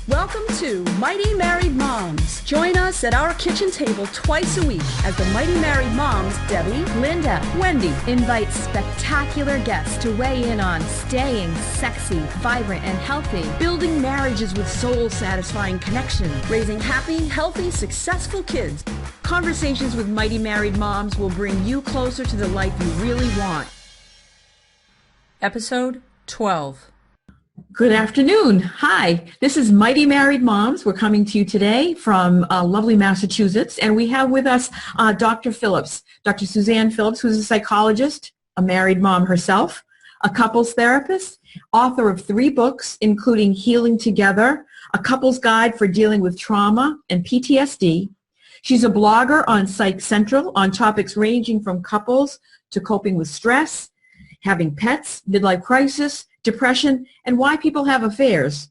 Welcome to Mighty Married Moms. Join us at our kitchen table twice a week as the Mighty Married Moms, Debbie, Linda, Wendy, invite spectacular guests to weigh in on staying sexy, vibrant, and healthy, building marriages with soul-satisfying connection, raising happy, healthy, successful kids. Conversations with Mighty Married Moms will bring you closer to the life you really want. Episode 12. Good afternoon. Hi, this is Mighty Married Moms. We're coming to you today from lovely Massachusetts, and we have with us Dr. Phillips, Dr. Suzanne Phillips, who's a psychologist, a married mom herself, a couples therapist, author of 3 books, including Healing Together, a couples guide for dealing with trauma and PTSD. She's a blogger on Psych Central on topics ranging from couples to coping with stress, having pets, midlife crisis, depression, and why people have affairs.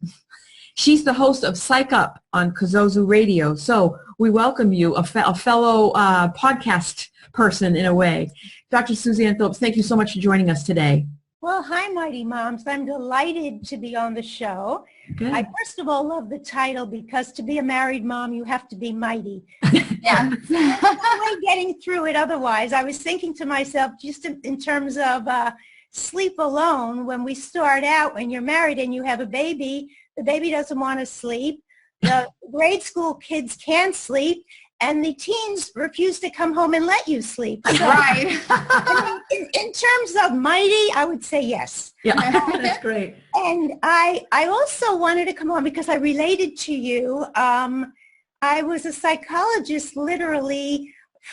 She's the host of Psych Up on Kazozu Radio. So we welcome you, a fellow podcast person in a way. Dr. Suzanne Phillips, thank you so much for joining us today. Well, hi, Mighty Moms. I'm delighted to be on the show. Good. I first of all love the title because to be a married mom, you have to be mighty. Yeah. There's no way getting through it otherwise. I was thinking to myself, just in terms of sleep alone, when we start out, when you're married and you have a baby, the baby doesn't want to sleep. The grade school kids can't sleep, and the teens refuse to come home and let you sleep. So, Right. I mean, in terms of mighty, I would say yes. Yeah, that's great. And I also wanted to come on because I related to you. I was a psychologist literally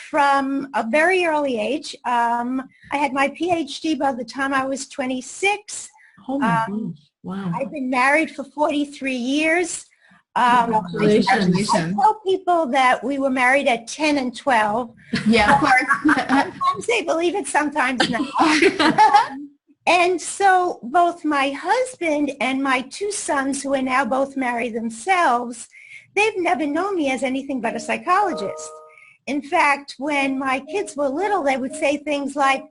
from a very early age. I had my PhD by the time I was 26. Oh my gosh. Wow. I've been married for 43 years. Congratulations. I tell people that we were married at 10 and 12. Yeah, of course. Sometimes they believe it, sometimes not. And so both my husband and my 2 sons, who are now both married themselves, they've never known me as anything but a psychologist. In fact, when my kids were little, they would say things like,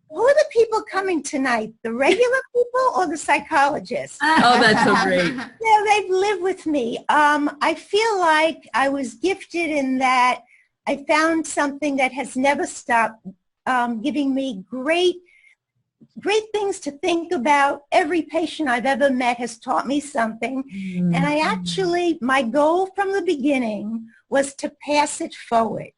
who are the people coming tonight, the regular people or the psychologists? Oh, that's so great. Yeah, they've lived with me. I feel like I was gifted in that I found something that has never stopped giving me great things to think about. Every patient I've ever met has taught me something. Mm-hmm. And I actually, my goal from the beginning was to pass it forward.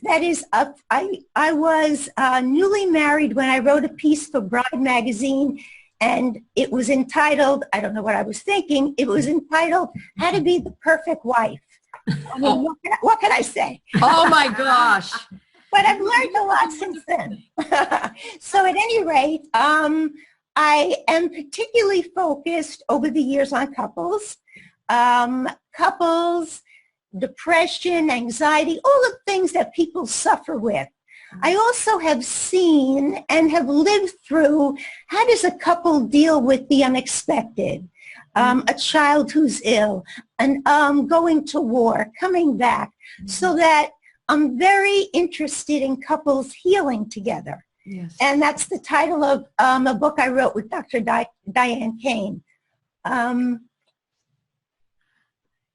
That is, I was newly married when I wrote a piece for Bride magazine, and it was entitled, I don't know what I was thinking, it was entitled, How to Be the Perfect Wife. I mean, what can I say? Oh my gosh. But I've learned a lot since then. So at any rate, I am particularly focused over the years on couples, depression, anxiety, all the things that people suffer with. I also have seen and have lived through how does a couple deal with the unexpected, a child who's ill, and going to war, coming back, so that I'm very interested in couples healing together. Yes. And that's the title of a book I wrote with Dr. Diane Kane.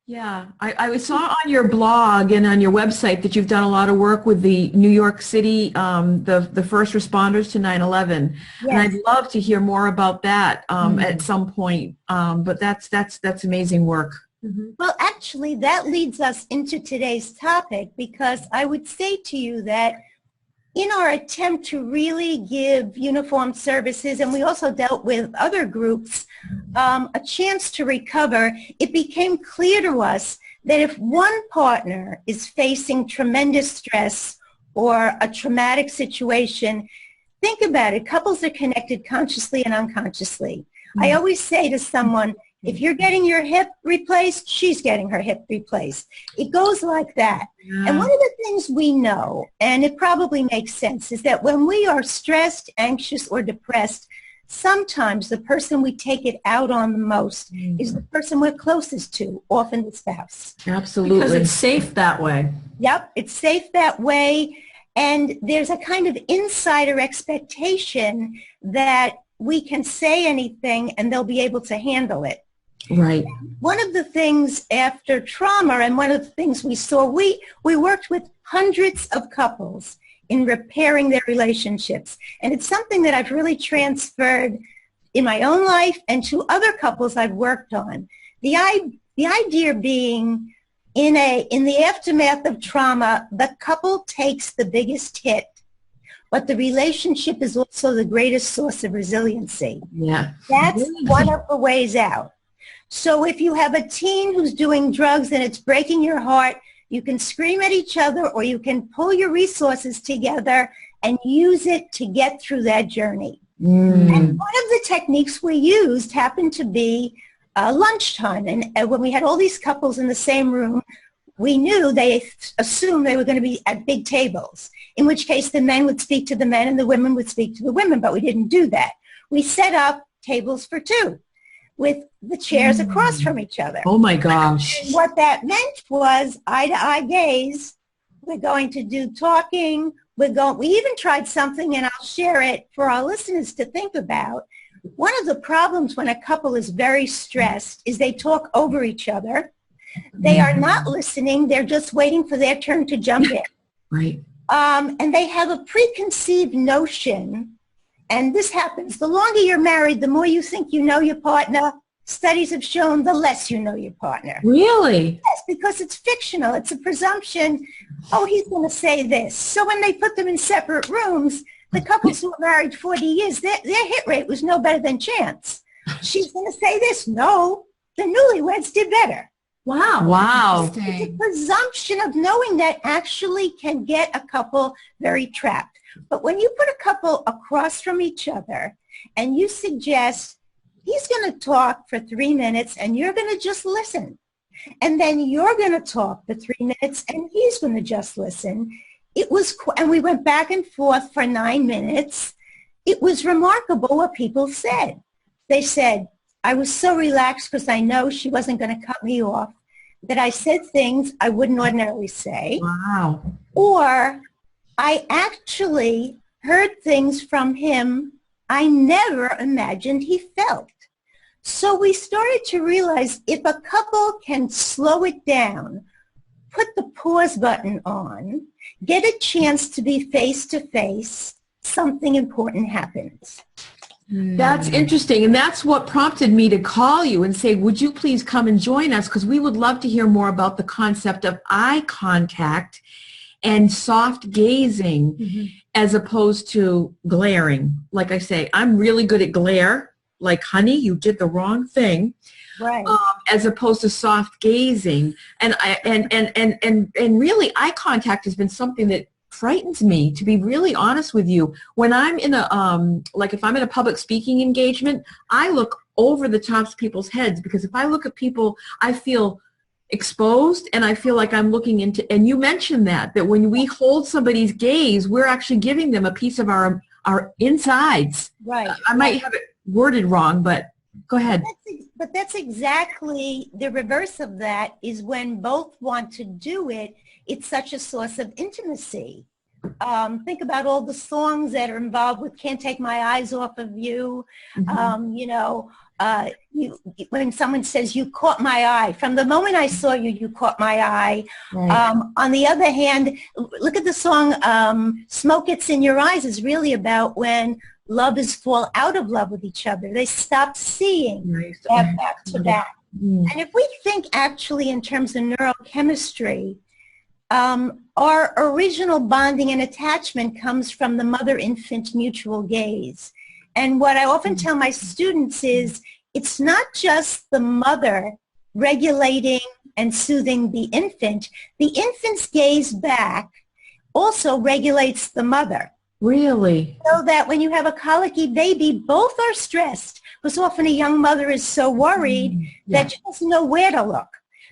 Yeah, I saw on your blog and on your website that you've done a lot of work with the New York City, the first responders to 9/11. Yes. And I'd love to hear more about that at some point. But that's amazing work. Mm-hmm. Well, actually, that leads us into today's topic, because I would say to you that in our attempt to really give uniformed services, and we also dealt with other groups, a chance to recover, it became clear to us that if one partner is facing tremendous stress or a traumatic situation, think about it. Couples are connected consciously and unconsciously. Mm-hmm. I always say to someone, if you're getting your hip replaced, she's getting her hip replaced. It goes like that. Yeah. And one of the things we know, and it probably makes sense, is that when we are stressed, anxious, or depressed, sometimes the person we take it out on the most is the person we're closest to, often the spouse. Absolutely. Because it's safe that way. Yep, it's safe that way. And there's a kind of insider expectation that we can say anything and they'll be able to handle it. Right. One of the things after trauma, and one of the things we saw, we worked with hundreds of couples in repairing their relationships. And it's something that I've really transferred in my own life and to other couples I've worked on. The idea being in the aftermath of trauma, the couple takes the biggest hit, but the relationship is also the greatest source of resiliency. Yeah. That's one of the ways out. So if you have a teen who's doing drugs and it's breaking your heart, you can scream at each other, or you can pull your resources together and use it to get through that journey. And one of the techniques we used happened to be lunchtime. And when we had all these couples in the same room, we knew they assumed they were going to be at big tables, in which case the men would speak to the men and the women would speak to the women, but we didn't do that. We set up tables for two with the chairs across from each other. Oh my gosh. And what that meant was eye-to-eye gaze. We're going to do talking. We even tried something, and I'll share it for our listeners to think about. One of the problems when a couple is very stressed is they talk over each other. They are not listening. They're just waiting for their turn to jump in. Right. And they have a preconceived notion. And this happens. The longer you're married, the more you think you know your partner. Studies have shown the less you know your partner. Really? Yes, because it's fictional. It's a presumption, oh, he's going to say this. So when they put them in separate rooms, the couples who were married 40 years, their hit rate was no better than chance. She's going to say this. No, the newlyweds did better. Wow. Wow. It's a presumption of knowing that actually can get a couple very trapped. But when you put a couple across from each other and you suggest he's going to talk for 3 minutes and you're going to just listen, and then you're going to talk for 3 minutes and he's going to just listen, and we went back and forth for 9 minutes. It was remarkable what people said. They said, I was so relaxed because I know she wasn't going to cut me off, that I said things I wouldn't ordinarily say. Wow. Or I actually heard things from him I never imagined he felt. So we started to realize if a couple can slow it down, put the pause button on, get a chance to be face to face, something important happens. That's interesting. And that's what prompted me to call you and say, would you please come and join us? Because we would love to hear more about the concept of eye contact and soft gazing as opposed to glaring. Like I say, I'm really good at glare. Like, honey, you did the wrong thing. Right. As opposed to soft gazing. And really eye contact has been something that frightens me, to be really honest with you. When I'm in a, like if I'm in a public speaking engagement, I look over the tops of people's heads, because if I look at people, I feel exposed and I feel like I'm looking into, and you mentioned that when we hold somebody's gaze, we're actually giving them a piece of our insides. Right. I might have it worded wrong, but go ahead. But that's exactly the reverse of that, is when both want to do it, it's such a source of intimacy. Think about all the songs that are involved with Can't Take My Eyes Off of You. When someone says, you caught my eye, from the moment I saw you, you caught my eye. Right. On the other hand, look at the song Smoke Gets in Your Eyes is really about when lovers fall out of love with each other. They stop seeing back to back. And if we think actually in terms of neurochemistry, our original bonding and attachment comes from the mother-infant mutual gaze. And what I often tell my students is, it's not just the mother regulating and soothing the infant's gaze back also regulates the mother. Really? So that when you have a colicky baby, both are stressed, because often a young mother is so worried that she doesn't know where to look.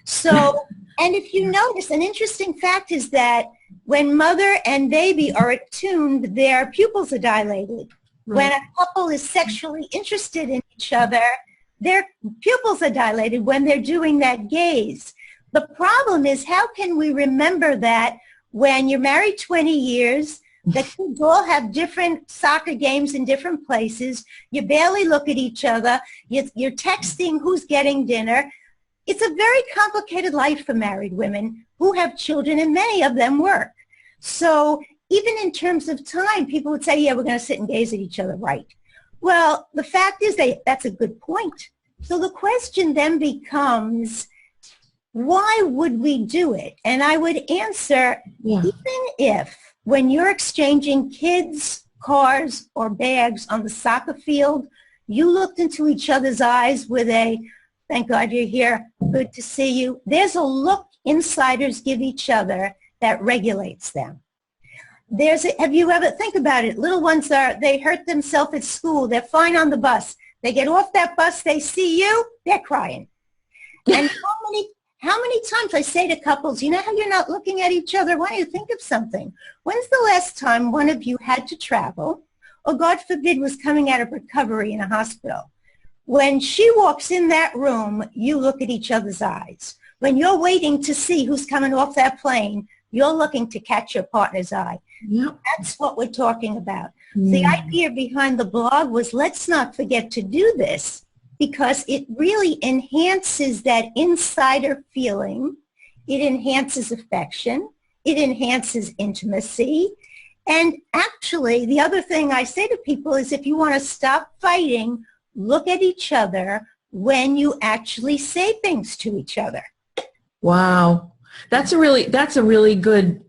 So, and if you notice, an interesting fact is that when mother and baby are attuned, their pupils are dilated. Right. When a couple is sexually interested in each other, their pupils are dilated when they're doing that gaze. The problem is, how can we remember that when you're married 20 years, The kids all have different soccer games in different places. You barely look at each other. You're texting who's getting dinner. It's a very complicated life for married women who have children, and many of them work. So even in terms of time, people would say, yeah, we're going to sit and gaze at each other, right? Well, the fact is that's a good point. So the question then becomes, why would we do it? And I would answer, even if when you're exchanging kids, cars, or bags on the soccer field, you looked into each other's eyes with a, thank God you're here, good to see you. There's a look insiders give each other that regulates them. Have you ever, think about it, little ones they hurt themselves at school, they're fine on the bus. They get off that bus, they see you, they're crying. And how many times I say to couples, you know how you're not looking at each other? Why don't you think of something? When's the last time one of you had to travel, or God forbid was coming out of recovery in a hospital? When she walks in that room, you look at each other's eyes. When you're waiting to see who's coming off that plane, you're looking to catch your partner's eye. Yep. That's what we're talking about. The idea behind the blog was, let's not forget to do this, because it really enhances that insider feeling. It enhances affection. It enhances intimacy. And actually, the other thing I say to people is, if you want to stop fighting, look at each other when you actually say things to each other. Wow. That's a really good,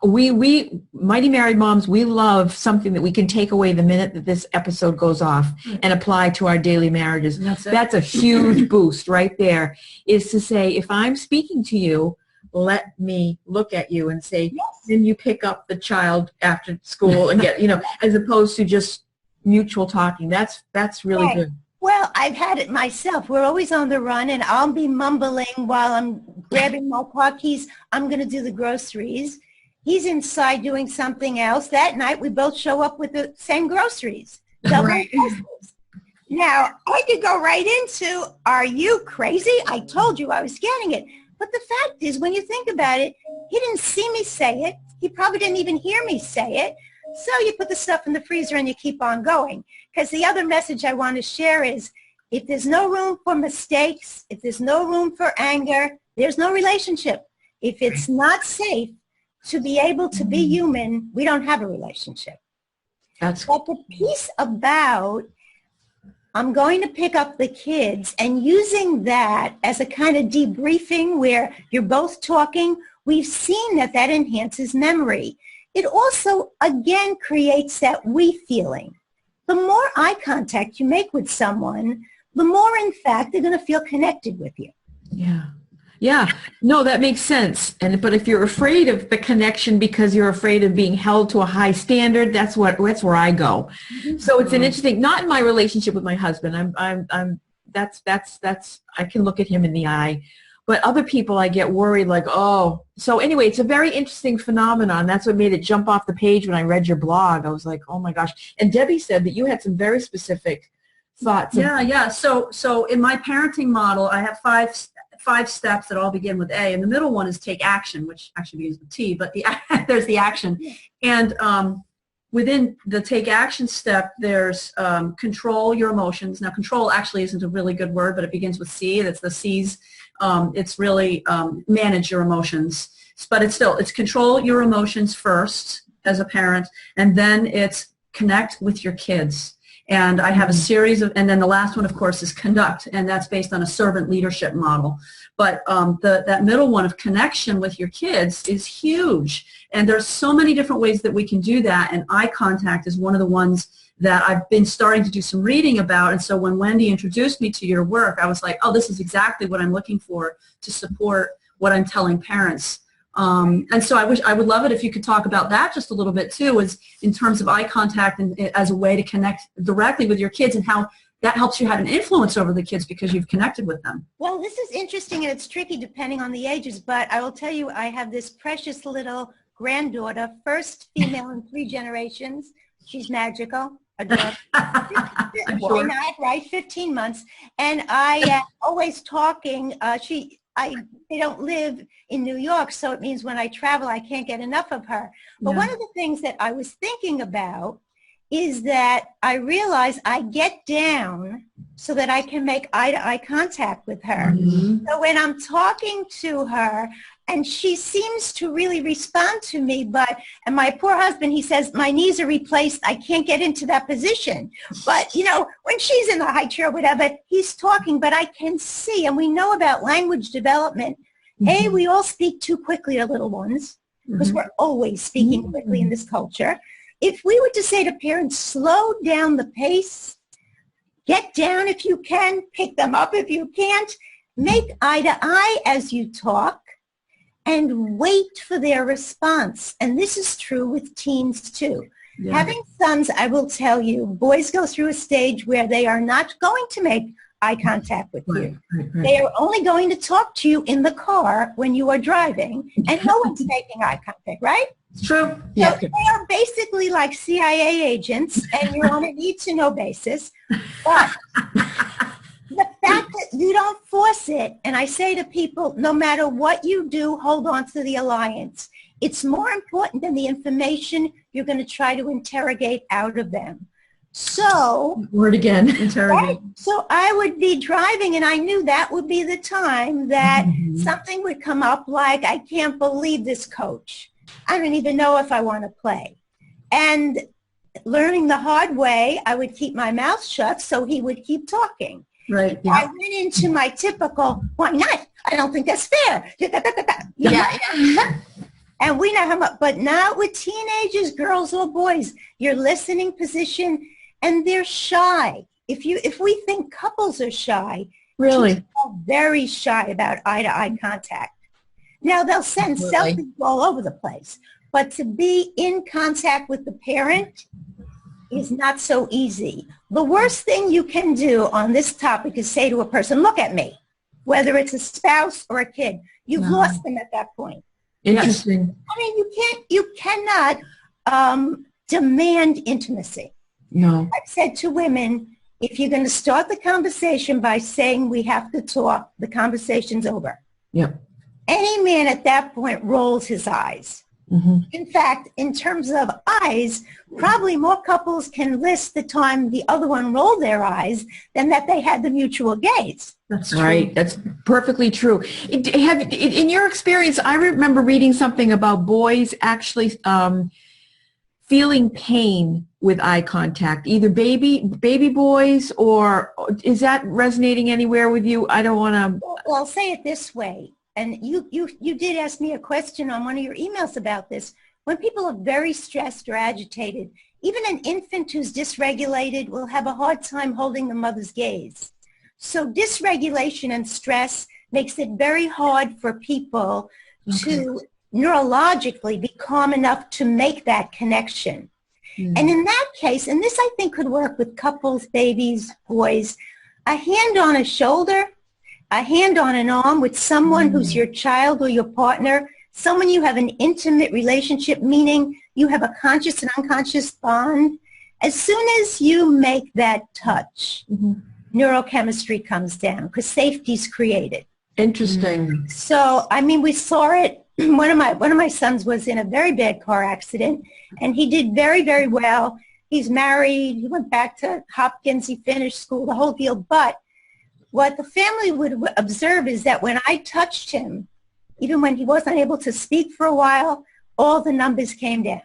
we Mighty Married Moms, we love something that we can take away the minute that this episode goes off and apply to our daily marriages. That's a huge boost right there, is to say, if I'm speaking to you, let me look at you and say, then you pick up the child after school and get, as opposed to just mutual talking. That's really good. Well, I've had it myself. We're always on the run, and I'll be mumbling while I'm grabbing my car keys. I'm going to do the groceries. He's inside doing something else. That night, we both show up with the same groceries. Double groceries. Now, I could go right into, are you crazy? I told you I was getting it. But the fact is, when you think about it, he didn't see me say it. He probably didn't even hear me say it. So you put the stuff in the freezer and you keep on going. Because the other message I want to share is, if there's no room for mistakes, if there's no room for anger, there's no relationship. If it's not safe to be able to be human, we don't have a relationship. But the piece about, I'm going to pick up the kids, and using that as a kind of debriefing where you're both talking, we've seen that enhances memory. It also, again, creates that we feeling. The more eye contact you make with someone, the more, in fact, they're going to feel connected with you. Yeah. No, that makes sense. But if you're afraid of the connection because you're afraid of being held to a high standard, that's where I go. So it's an interesting, not in my relationship with my husband. That's I can look at him in the eye. But other people, I get worried, like, oh. So anyway, it's a very interesting phenomenon. That's what made it jump off the page when I read your blog. I was like, oh my gosh. And Debbie said that you had some very specific thoughts. Yeah. So in my parenting model, I have five steps that all begin with A, and the middle one is take action, which actually begins with T, but there's the action. And within the take action step, there's control your emotions. Now, control actually isn't a really good word, but it begins with C. That's the C's. It's really manage your emotions. But it's control your emotions first as a parent, and then it's connect with your kids. And I have a series of, and then the last one, of course, is conduct, and that's based on a servant leadership model. But that middle one of connection with your kids is huge. And there's so many different ways that we can do that, and eye contact is one of the ones that I've been starting to do some reading about. And so when Wendy introduced me to your work, I was like, oh, this is exactly what I'm looking for to support what I'm telling parents. And so I would love it if you could talk about that just a little bit too, is in terms of eye contact and as a way to connect directly with your kids, and how that helps you have an influence over the kids because you've connected with them. Well, this is interesting, and it's tricky depending on the ages, but I will tell you, I have this precious little granddaughter, first female in 3 generations. She's magical. Adorable. Why not, right? 15 months. And I always talking, they don't live in New York, so it means when I travel, I can't get enough of her. But Yeah. one of the things that I was thinking about is that I realize I get down so that I can make eye-to-eye contact with her. Mhm. So when I'm talking to her, and she seems to really respond to me, and my poor husband, he says, my knees are replaced. I can't get into that position. But, when she's in the high chair or whatever, he's talking, but I can see, and we know about language development. Hey, we all speak too quickly to little ones because we're always speaking quickly in this culture. If we were to say to parents, slow down the pace, get down if you can, pick them up if you can't, make eye to eye as you talk, and wait for their response. And this is true with teens too. Yeah. Having sons, I will tell you, boys go through a stage where they are not going to make eye contact with you. Right. They are only going to talk to you in the car when you are driving, and no one's making eye contact, right? It's true. So Yeah. they are basically like CIA agents, and you're on a need-to-know basis. But the fact that you don't force it, and I say to people, no matter what you do, hold on to the alliance. It's more important than the information you're going to try to interrogate out of them. So, Word again. Interrogate. right? So I would be driving, and I knew that would be the time that something would come up like, I can't believe this coach. I don't even know if I want to play. And learning the hard way, I would keep my mouth shut so he would keep talking. Right. I Yeah. went into my typical, why not? I don't think that's fair. Yeah. And we know how much, but not with teenagers, girls or boys. Your listening position, and they're shy. If we think couples are shy, Really. teens are very shy about eye-to-eye contact. Now, they'll send Absolutely. selfies all over the place, but to be in contact with the parent is not so easy. The worst thing you can do on this topic is say to a person, look at me, whether it's a spouse or a kid. You've No. lost them at that point. Interesting. I mean, you cannot demand intimacy. No. I've said to women, if you're going to start the conversation by saying we have to talk, the conversation's over. Yep. Any man at that point rolls his eyes. Mm-hmm. In fact, in terms of eyes, probably more couples can list the time the other one rolled their eyes than that they had the mutual gaze. That's right. That's perfectly true. In your experience, I remember reading something about boys actually feeling pain with eye contact, either baby boys, or is that resonating anywhere with you? I don't want to. Well, I'll say it this way. And you did ask me a question on one of your emails about this. When people are very stressed or agitated, even an infant who's dysregulated will have a hard time holding the mother's gaze. So dysregulation and stress makes it very hard for people to neurologically be calm enough to make that connection. And in that case, and this I think could work with couples, babies, boys, a hand on a shoulder, a hand on an arm with someone who's your child or your partner, someone you have an intimate relationship, meaning you have a conscious and unconscious bond. As soon as you make that touch, neurochemistry comes down because safety's created. Interesting. So, I mean, we saw it. One of my sons was in a very bad car accident, and he did very, very well. He's married. He went back to Hopkins. He finished school, the whole deal. But what the family would observe is that when I touched him, even when he wasn't able to speak for a while, all the numbers came down.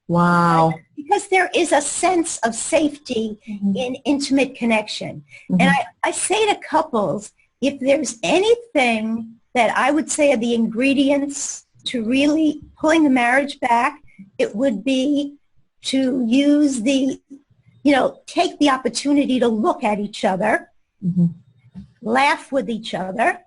Wow. Because there is a sense of safety in intimate connection. And I say to couples, if there's anything that I would say are the ingredients to really pulling the marriage back, it would be to use take the opportunity to look at each other, laugh with each other,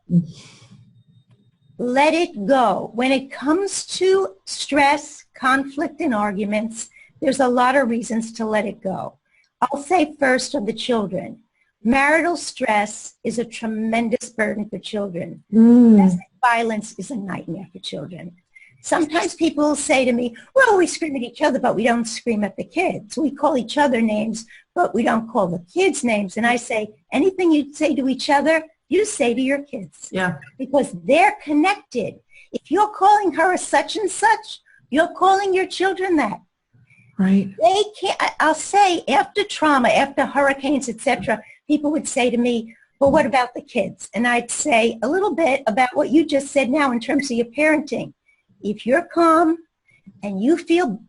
let it go. When it comes to stress, conflict, and arguments, there's a lot of reasons to let it go. I'll say first of the children. Marital stress is a tremendous burden for children. Domestic violence is a nightmare for children. Sometimes people say to me, well, we scream at each other, but we don't scream at the kids. We call each other names, but we don't call the kids names. And I say, anything you say to each other, you say to your kids. Yeah. Because they're connected. If you're calling her a such and such, you're calling your children that. Right. They can't, I'll say after trauma, after hurricanes, etc., people would say to me, well, what about the kids? And I'd say a little bit about what you just said now in terms of your parenting. If you're calm and you feel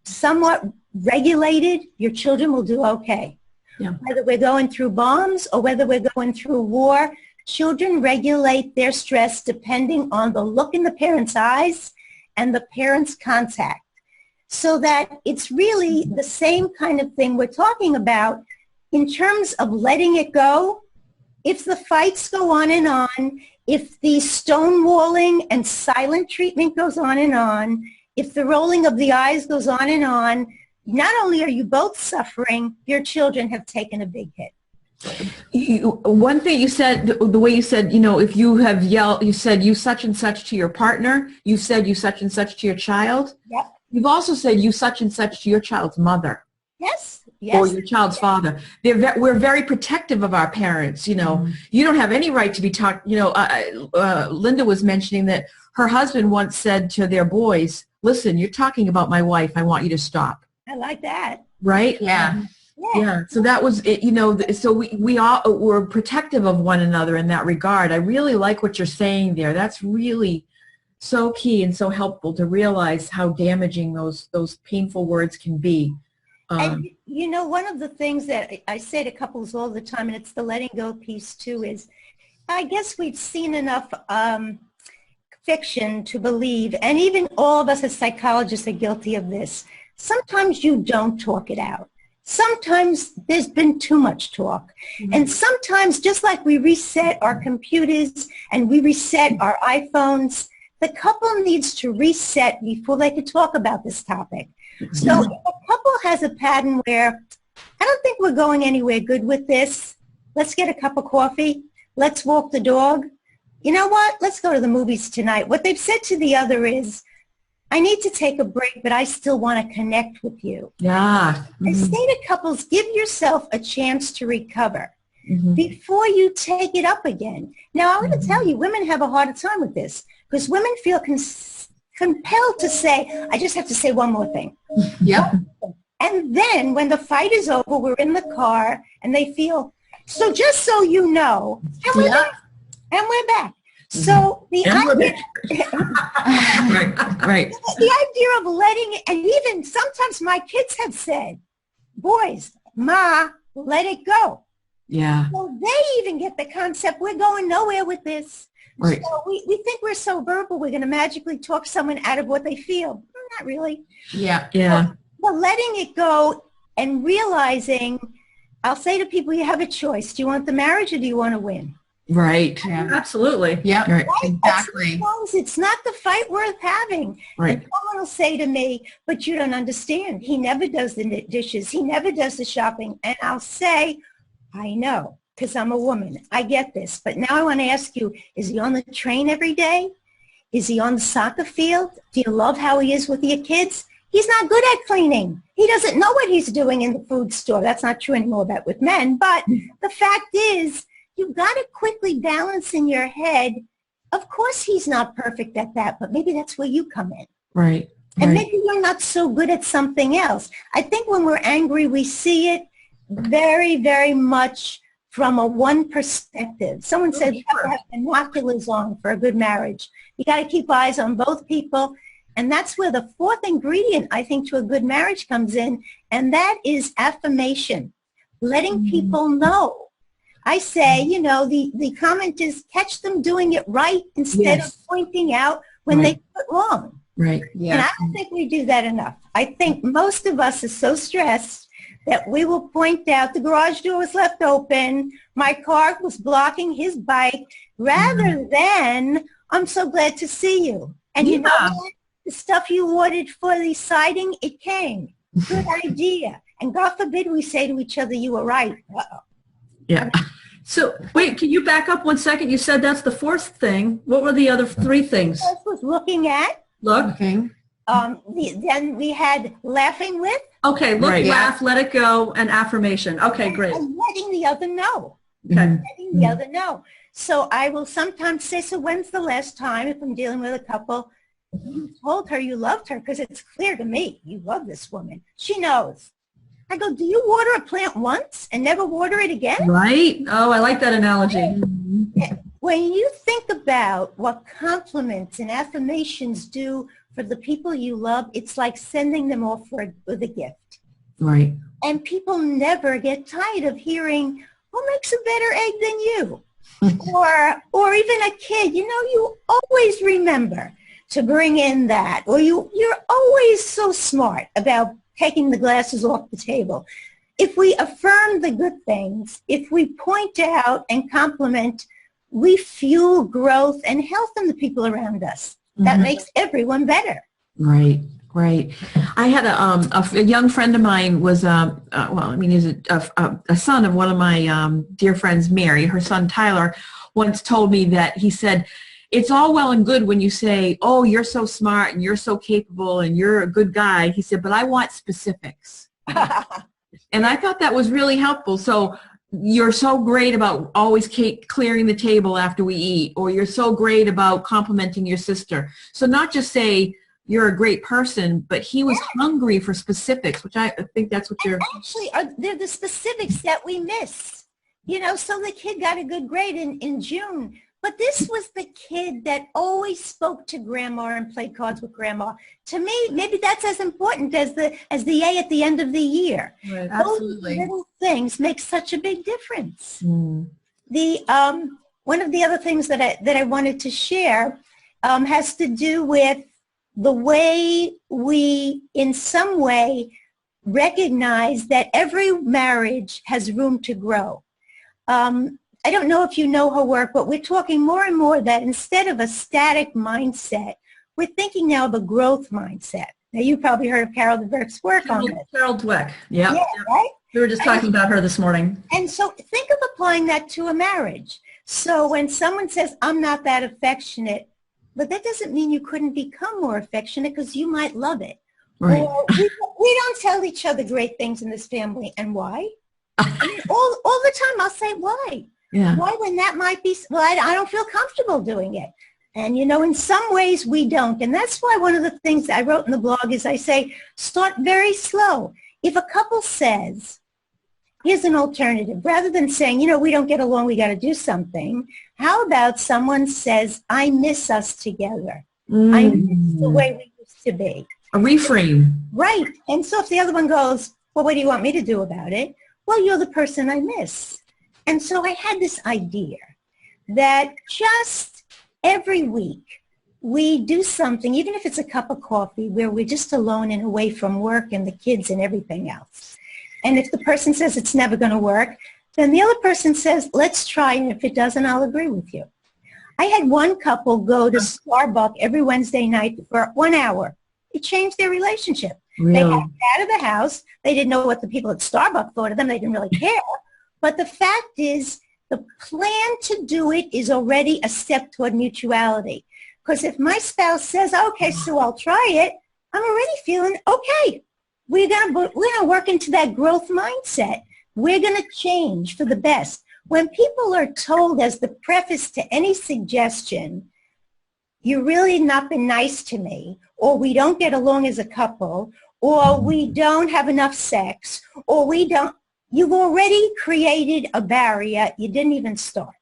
somewhat regulated, your children will do okay. Yeah. Whether we're going through bombs or whether we're going through war, children regulate their stress depending on the look in the parents' eyes and the parents' contact. So that it's really the same kind of thing we're talking about in terms of letting it go. If the fights go on and on, if the stonewalling and silent treatment goes on, if the rolling of the eyes goes on and on, not only are you both suffering, your children have taken a big hit. One thing you said, the way you said, if you have yelled, you said you such and such to your partner, you said you such and such to your child. Yep. You've also said you such and such to your child's mother. Yes. Or your child's father. We're very protective of our parents. You don't have any right to be talked. Linda was mentioning that her husband once said to their boys, listen, you're talking about my wife. I want you to stop. I like that. Right? Yeah. Yeah. So that was it, so we all were protective of one another in that regard. I really like what you're saying there. That's really so key and so helpful to realize how damaging those painful words can be. And one of the things that I say to couples all the time, and it's the letting go piece too, is I guess we've seen enough fiction to believe, and even all of us as psychologists are guilty of this. Sometimes you don't talk it out. Sometimes there's been too much talk. Mm-hmm. And sometimes, just like we reset our computers and we reset our iPhones, the couple needs to reset before they can talk about this topic. So if a couple has a pattern where, I don't think we're going anywhere good with this, let's get a cup of coffee, let's walk the dog, you know what, let's go to the movies tonight. What they've said to the other is, I need to take a break, but I still want to connect with you. Yeah. Mm-hmm. I say to couples, give yourself a chance to recover before you take it up again. Now, I'm going to tell you, women have a harder time with this because women feel compelled to say, I just have to say one more thing. Yep. And then when the fight is over, we're in the car and they feel, so just so you know, and we're back. And we're back. So the idea, right. The idea of letting it, and even sometimes my kids have said, boys, Ma, let it go. Yeah. So they even get the concept, we're going nowhere with this. Right. So we think we're so verbal, we're going to magically talk someone out of what they feel. Not really. Yeah. Yeah. But letting it go and realizing, I'll say to people, you have a choice. Do you want the marriage or do you want to win? Right. Yeah. Absolutely. Yeah. Right. Exactly. It's not the fight worth having. Right. And someone will say to me, but you don't understand. He never does the dishes. He never does the shopping. And I'll say, I know, because I'm a woman. I get this. But now I want to ask you, is he on the train every day? Is he on the soccer field? Do you love how he is with your kids? He's not good at cleaning. He doesn't know what he's doing in the food store. That's not true anymore about with men. But the fact is, you've got to quickly balance in your head, of course he's not perfect at that, but maybe that's where you come in. Right. And maybe you're not so good at something else. I think when we're angry, we see it very, very much from a one perspective. Someone said you have to have binoculars on for a good marriage. You got to keep eyes on both people. And that's where the fourth ingredient, I think, to a good marriage comes in, and that is affirmation, letting people know. I say, the comment is catch them doing it right instead of pointing out when they do it wrong. Right. Yeah. And I don't think we do that enough. I think most of us are so stressed that we will point out the garage door was left open, my car was blocking his bike, rather than, I'm so glad to see you. And you know what? The stuff you ordered for the siding, it came. Good idea. And God forbid we say to each other, you were right. Uh-oh. Yeah. So, wait, can you back up one second? You said that's the fourth thing. What were the other three things? First was looking at. Look. Okay. Then we had laughing with. Okay, look, Right. laugh, let it go, and affirmation. Okay, great. And letting the other know. Okay. Letting the other know. So I will sometimes say, so when's the last time, if I'm dealing with a couple, you told her you loved her? Because it's clear to me you love this woman. She knows. I go, do you water a plant once and never water it again? Right? Oh, I like that analogy. When you think about what compliments and affirmations do for the people you love, it's like sending them off with a gift. Right. And people never get tired of hearing, who makes a better egg than you? or even a kid, you always remember to bring in that. Or you're always so smart about taking the glasses off the table. If we affirm the good things, if we point out and compliment, we fuel growth and health in the people around us. That makes everyone better. Right, right. I had a young friend of mine was, he's a son of one of my dear friends, Mary. Her son, Tyler, once told me that he said, it's all well and good when you say, oh, you're so smart and you're so capable and you're a good guy. He said, but I want specifics. And I thought that was really helpful. So you're so great about always clearing the table after we eat, or you're so great about complimenting your sister. So not just say you're a great person, but he was hungry for specifics, which I think that's what you're... Actually, they're the specifics that we miss. So the kid got a good grade in June. But this was the kid that always spoke to grandma and played cards with grandma. To me, maybe that's as important as the A at the end of the year. Right, absolutely. Those little things make such a big difference. Mm. One of the other things that I wanted to share has to do with the way we, in some way, recognize that every marriage has room to grow. I don't know if you know her work, but we're talking more and more that instead of a static mindset, we're thinking now of a growth mindset. Now, you probably heard of Carol Dweck's work on this. Carol Dweck. Yep. Yeah, right? We were just talking about her this morning. And so think of applying that to a marriage. So when someone says, I'm not that affectionate, but that doesn't mean you couldn't become more affectionate because you might love it. Right. Or we don't tell each other great things in this family. And why? I mean, all the time I'll say, why? Yeah. Why, when that might be, well, I don't feel comfortable doing it. And, in some ways we don't. And that's why one of the things I wrote in the blog is I say, start very slow. If a couple says, here's an alternative, rather than saying, we don't get along, we got to do something, how about someone says, I miss us together. I miss the way we used to be. A reframe. Right. And so if the other one goes, well, what do you want me to do about it? Well, you're the person I miss. And so I had this idea that just every week we do something, even if it's a cup of coffee, where we're just alone and away from work and the kids and everything else. And if the person says it's never going to work, then the other person says, let's try, and if it doesn't, I'll agree with you. I had one couple go to Starbucks every Wednesday night for 1 hour. It changed their relationship. Really? They got out of the house. They didn't know what the people at Starbucks thought of them. They didn't really care. But the fact is, the plan to do it is already a step toward mutuality. Because if my spouse says, okay, Sue, I'll try it, I'm already feeling, okay, we're gonna work into that growth mindset. We're going to change for the best. When people are told as the preface to any suggestion, you really not been nice to me, or we don't get along as a couple, or we don't have enough sex, or you've already created a barrier. You didn't even start.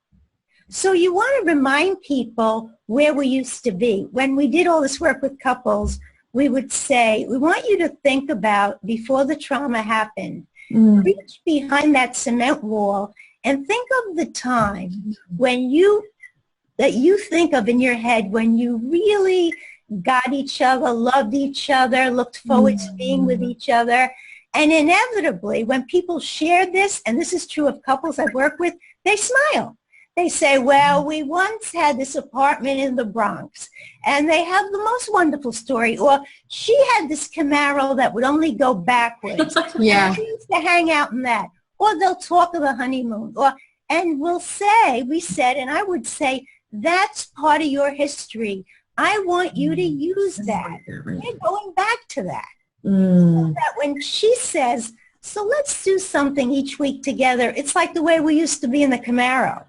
So you want to remind people where we used to be. When we did all this work with couples, we would say, we want you to think about before the trauma happened. Reach behind that cement wall and think of the time that you think of in your head when you really got each other, loved each other, looked forward to being with each other. And inevitably, when people share this, and this is true of couples I've worked with, they smile. They say, well, we once had this apartment in the Bronx, and they have the most wonderful story. Or she had this Camaro that would only go backwards. Yeah. She used to hang out in that. Or they'll talk of the honeymoon. And we said, and I would say, that's part of your history. I want you to use that. We're going back to that. So that when she says, so let's do something each week together, it's like the way we used to be in the Camaro.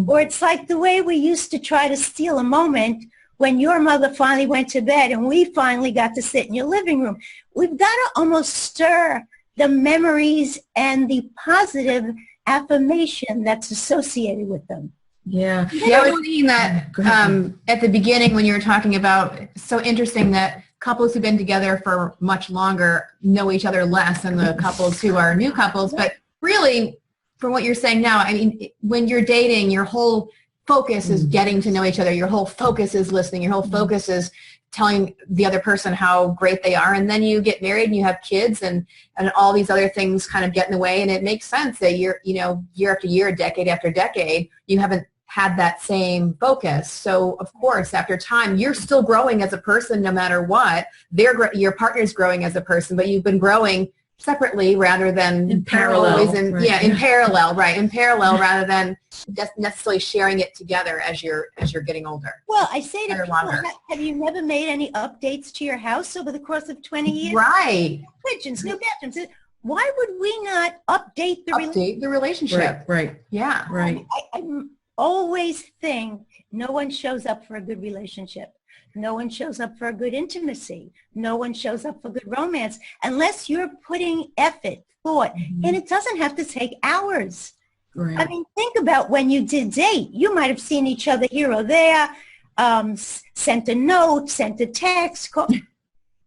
Or it's like the way we used to try to steal a moment when your mother finally went to bed and we finally got to sit in your living room. We've got to almost stir the memories and the positive affirmation that's associated with them. Yeah. Yeah, I was thinking that at the beginning when you were talking about, so interesting that couples who've been together for much longer know each other less than the couples who are new couples. But really, from what you're saying now, I mean, when you're dating, your whole focus is getting to know each other. Your whole focus is listening. Your whole focus is telling the other person how great they are. And then you get married and you have kids and all these other things kind of get in the way. And it makes sense that year after year, decade after decade, you haven't had that same focus. So of course, after time, you're still growing as a person no matter what. Your partner's growing as a person, but you've been growing separately rather than in parallel. In parallel rather than necessarily sharing it together as you're getting older. Well, I say to people, have you never made any updates to your house over the course of 20 years? Right. Kitchens, new bathrooms. Why would we not update the relationship? Right. Yeah. Right. I always think no one shows up for a good relationship. No one shows up for a good intimacy. No one shows up for good romance unless you're putting effort, thought, and it doesn't have to take hours. Right. I mean, think about when you did date. You might have seen each other here or there, sent a note, sent a text.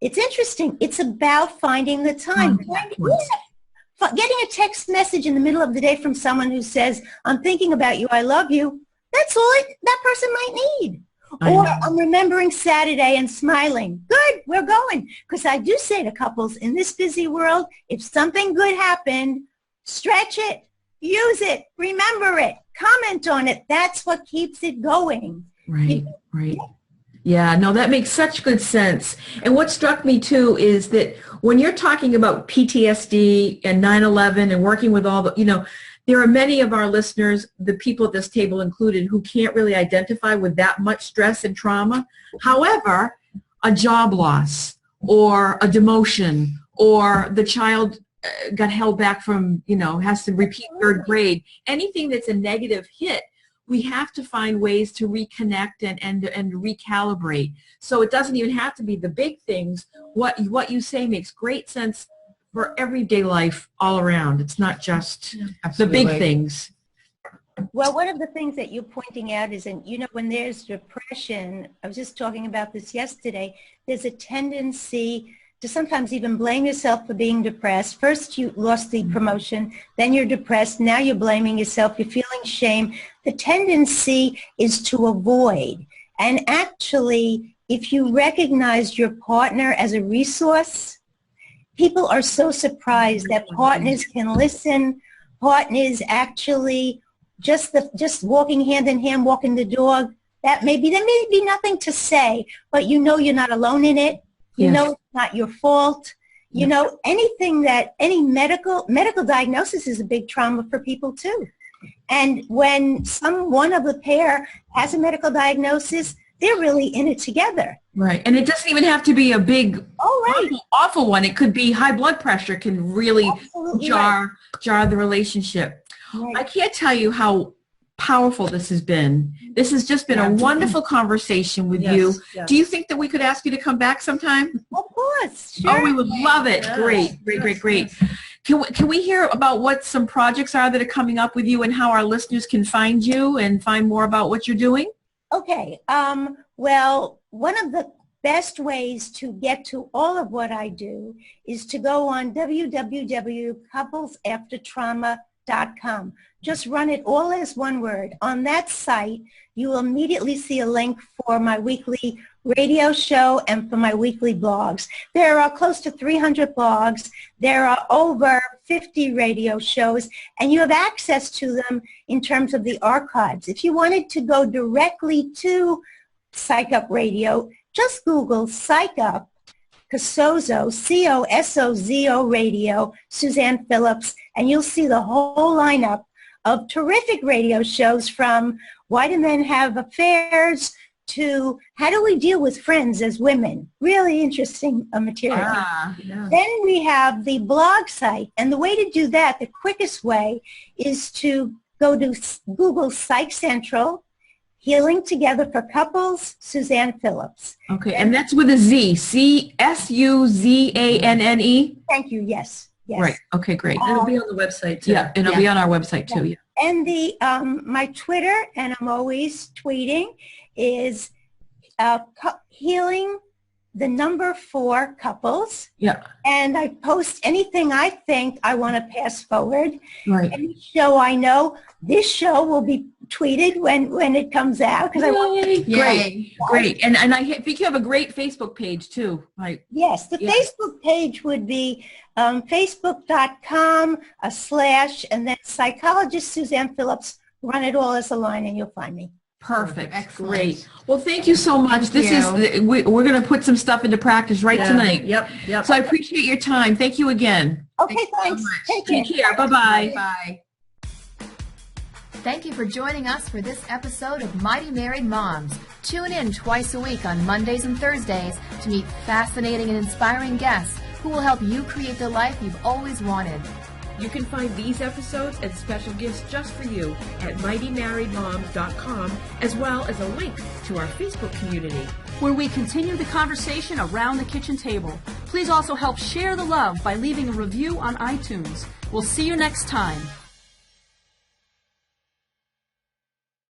It's interesting. It's about finding the time. Getting a text message in the middle of the day from someone who says, I'm thinking about you, I love you, that's all that person might need. Or I'm remembering Saturday and smiling. Good, we're going. Because I do say to couples, in this busy world, if something good happened, stretch it, use it, remember it, comment on it. That's what keeps it going. Right. Yeah, no, that makes such good sense. And what struck me too is that when you're talking about PTSD and 9/11 and working with all the, there are many of our listeners, the people at this table included, who can't really identify with that much stress and trauma. However, a job loss or a demotion or the child got held back from, has to repeat third grade, anything that's a negative hit, we have to find ways to reconnect and recalibrate. So it doesn't even have to be the big things. What you say makes great sense for everyday life all around. It's not just the big things. Well, one of the things that you're pointing out is, when there's depression, I was just talking about this yesterday, there's a tendency to sometimes even blame yourself for being depressed. First, you lost the promotion, then you're depressed, now you're blaming yourself, you're feeling shame. The tendency is to avoid. And actually, if you recognize your partner as a resource, people are so surprised that partners can listen, partners actually just walking hand in hand, walking the dog, there may be nothing to say, but you're not alone in it. You know it's not your fault. Anything that any medical diagnosis is a big trauma for people too. And when one of the pair has a medical diagnosis, they're really in it together. Right. And it doesn't even have to be a big, awful one. It could be high blood pressure can really jar the relationship. Right. I can't tell you how powerful this has been. This has just been a wonderful conversation with you. Yes. Do you think that we could ask you to come back sometime? Of course. Sure. Oh, we would love it. Yes. Great. Can we hear about what some projects are that are coming up with you and how our listeners can find you and find more about what you're doing? Okay. Well, one of the best ways to get to all of what I do is to go on www.couplesaftertrauma.com. Just run it all as one word. On that site, you will immediately see a link for my weekly radio show and for my weekly blogs. There are close to 300 blogs. There are over 50 radio shows, and you have access to them in terms of the archives. If you wanted to go directly to Psych Up Radio, just Google Psych Up Cosozo, C-O-S-O-Z-O Radio, Suzanne Phillips, and you'll see the whole lineup of terrific radio shows, from Why Do Men Have Affairs to How Do We Deal with Friends as Women. Really interesting material. Then we have the blog site, and the way to do that, the quickest way, is to go to Google Psych Central, Healing Together for Couples, Suzanne Phillips. Okay, and that's with a Z, Suzanne. Thank you, yes. Yes. Right, okay, great. It'll be on the website too. Yeah, and it'll be on our website too, yeah. And my Twitter, and I'm always tweeting, is Healing the number 4 couples. Yeah. And I post anything I think I want to pass forward. Right. Any show I know, this show will be tweeted when it comes out. Great. And I think you have a great Facebook page too, right? Yes, the Facebook page would be facebook.com/ and then psychologist Suzanne Phillips. Run it all as a line and you'll find me. Perfect. Excellent. Great. Well, thank you so much. We're going to put some stuff into practice tonight. Yep. So I appreciate your time. Thank you again. Okay, thanks. Take care. Bye-bye. Bye. Thank you for joining us for this episode of Mighty Married Moms. Tune in twice a week on Mondays and Thursdays to meet fascinating and inspiring guests who will help you create the life you've always wanted. You can find these episodes and special gifts just for you at mightymarriedmoms.com, as well as a link to our Facebook community, where we continue the conversation around the kitchen table. Please also help share the love by leaving a review on iTunes. We'll see you next time.